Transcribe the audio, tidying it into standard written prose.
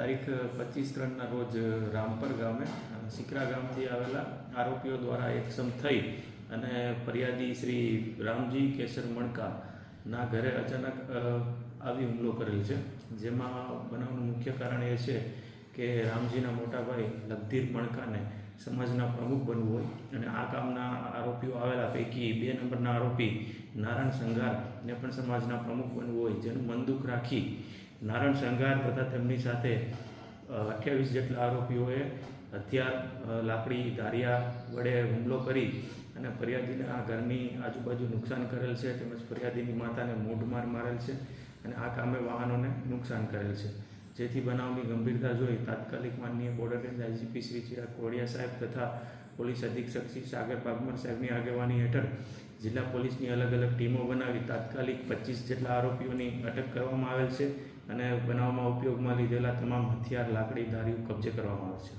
તારીખ 25/3ના રોજ રામપર ગામે સિકરા ગામથી આવેલા આરોપીઓ દ્વારા એકસમ થઈ અને ફરિયાદી શ્રી રામજી કેસર મણકાના ઘરે અચાનક આવી હુમલો કરેલ છે, જેમાં બનાવનું મુખ્ય કારણ એ છે કે રામજીના મોટા ભાઈ લગધીર મણકાને સમાજના પ્રમુખ બનવું હોય અને આ કામના આરોપીઓ આવેલા પૈકી 2 નંબરના આરોપી નારાયણ સંઘારને પણ સમાજના પ્રમુખ બનવું હોય, જેનું મનદુખ રાખી નારાયણ સંઘાર તથા તેમની સાથે 28 જેટલા આરોપીઓએ હથિયાર, લાકડી, ધારિયા વડે હુમલો કરી અને ફરિયાદીના ઘરની આજુબાજુ નુકસાન કરેલ છે, તેમજ ફરિયાદીની માતાને મૂઢમાર મારેલ છે અને આ કામે વાહનોને નુકસાન કરેલ છે, જેથી બનાવની ગંભીરતા જોઈ તાત્કાલિક માનનીય border range IGP Shri Chirag Kodiya સાહેબ તથા પોલીસ અધિક્ષક શ્રી સાગર પાગમર સાહેબની આગેવાની હેઠળ જિલ્લા પોલીસની અલગ અલગ ટીમો બનાવી તાત્કાલિક 25 જેટલા આરોપીઓની અટક કરવામાં આવેલ છે અને બનાવમાં ઉપયોગમાં લીધેલા તમામ હથિયાર, લાકડી, ધારીઓ કબજે કરવામાં આવે છે.